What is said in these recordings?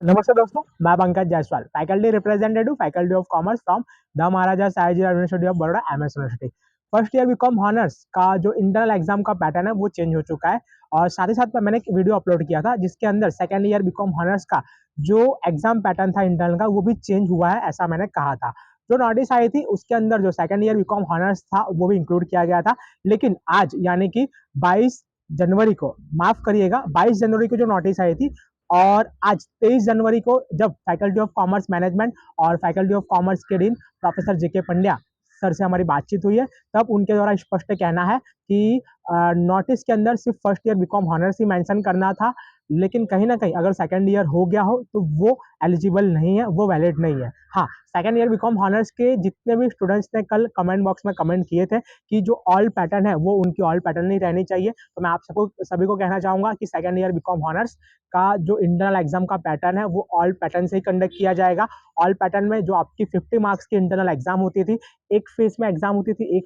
नमस्ते दोस्तों, मैं Pankaj Jaiswal, faculty representative, faculty of commerce from the Maharaja Sayajirao university of Baroda, MS university. First year BCom honours का जो इंटरनल एग्जाम का पैटर्न है वो चेंज हो चुका है। और साथ ही साथ मैंने एक वीडियो अपलोड किया था जिसके अंदर सेकेंड ईयर बीकॉम हॉनर्स का जो एग्जाम पैटर्न था इंटरनल का वो भी चेंज हुआ है, ऐसा मैंने कहा था। जो नोटिस आई थी उसके अंदर जो सेकेंड ईयर बीकॉम हॉनर्स था वो भी इंक्लूड किया गया था। लेकिन आज यानी कि 22 जनवरी को, माफ करिएगा, 22 जनवरी को जो नोटिस आई थी, और आज 23 जनवरी को जब फैकल्टी ऑफ कॉमर्स मैनेजमेंट और फैकल्टी ऑफ कॉमर्स के डीन प्रोफेसर जेके पंड्या सर से हमारी बातचीत हुई है, तब उनके द्वारा स्पष्ट कहना है कि नोटिस के अंदर सिर्फ फर्स्ट ईयर बीकॉम हॉनर्स ही मेंशन करना था। लेकिन कहीं ना कहीं अगर सेकंड ईयर हो गया हो तो वो एलिजिबल नहीं है, वो वैलिड नहीं है। हाँ, सेकंड ईयर बीकॉम हॉनर्स के जितने भी स्टूडेंट्स ने कल कमेंट बॉक्स में कमेंट किए थे कि जो ऑल पैटर्न है वो उनकी ऑल पैटर्न नहीं रहनी चाहिए, तो मैं आप सबको सभी को कहना चाहूंगा कि सेकंड ईयर बीकॉम हॉनर्स का जो इंटरनल एग्जाम का पैटर्न है वो ऑल पैटर्न से ही कंडक्ट किया जाएगा। ऑल पैटर्न में जो आपकी 50 मार्क्स की इंटरनल एग्जाम होती थी, एक फेस में एग्जाम होती थी, एक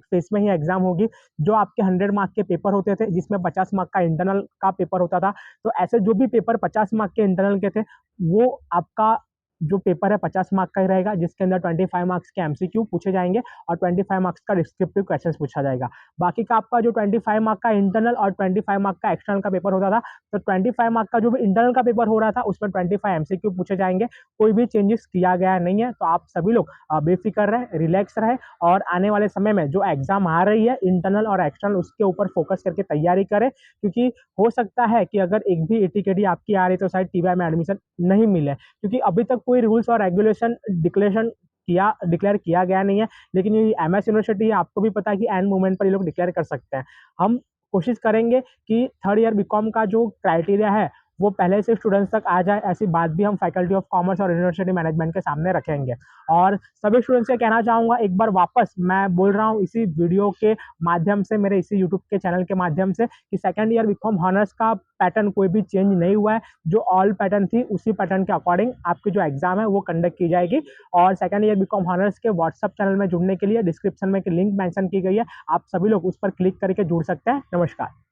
फेस में ही एग्जाम होगी। जो आपके 100 मार्क के पेपर होते थे जिसमें 50 मार्क का इंटरनल का पेपर होता था, तो ऐसे जो भी पेपर 50 मार्क के इंटरनल के थे वो आपका जो पेपर है 50 मार्क का ही रहेगा, जिसके अंदर 25 मार्क्स के एमसीक्यू पूछे जाएंगे और 25 मार्क्स का डिस्क्रिप्टिव क्वेश्चन पूछा जाएगा। बाकी का आपका जो 25 मार्क का इंटरनल और 25 मार्क का एक्सटर्नल का पेपर होता था, तो 25 मार्क का जो भी इंटरनल का पेपर हो रहा था उसमें 25 एमसीक्यू पूछे जाएंगे। कोई भी चेंजेस किया गया नहीं है, तो आप सभी लोग बेफिक्र रहे, रिलैक्स रहे, और आने वाले समय में जो एग्जाम आ रही है इंटरनल और एक्सटर्नल उसके ऊपर फोकस करके तैयारी करें। क्योंकि हो सकता है कि अगर एक भी एटीकेटी आपकी आ रही तो शायद टीवाई में एडमिशन नहीं मिले, क्योंकि अभी तक कोई रूल्स और रेगुलेशन डिक्लेयर किया गया नहीं है। लेकिन ये एमएस यूनिवर्सिटी है, आपको भी पता है कि एंड मोमेंट पर ये लोग डिक्लेयर कर सकते हैं। हम कोशिश करेंगे कि थर्ड ईयर बीकॉम का जो क्राइटेरिया है वो पहले से स्टूडेंट्स तक आ जाए, ऐसी बात भी हम फैकल्टी ऑफ कॉमर्स और यूनिवर्सिटी मैनेजमेंट के सामने रखेंगे। और सभी स्टूडेंट्स से कहना चाहूंगा, एक बार वापस मैं बोल रहा हूँ इसी वीडियो के माध्यम से, मेरे इसी यूट्यूब के चैनल के माध्यम से, कि सेकंड ईयर बीकॉम हॉनर्स का पैटर्न कोई भी चेंज नहीं हुआ है। जो ऑल पैटर्न थी उसी पैटर्न के अकॉर्डिंग आपकी जो एग्जाम है वो कंडक्ट की जाएगी। और सेकंड ईयर बीकॉम हॉनर्स के व्हाट्सएप चैनल में जुड़ने के लिए डिस्क्रिप्शन में एक लिंक मेंशन की गई है, आप सभी लोग उस पर क्लिक करके जुड़ सकते हैं। नमस्कार।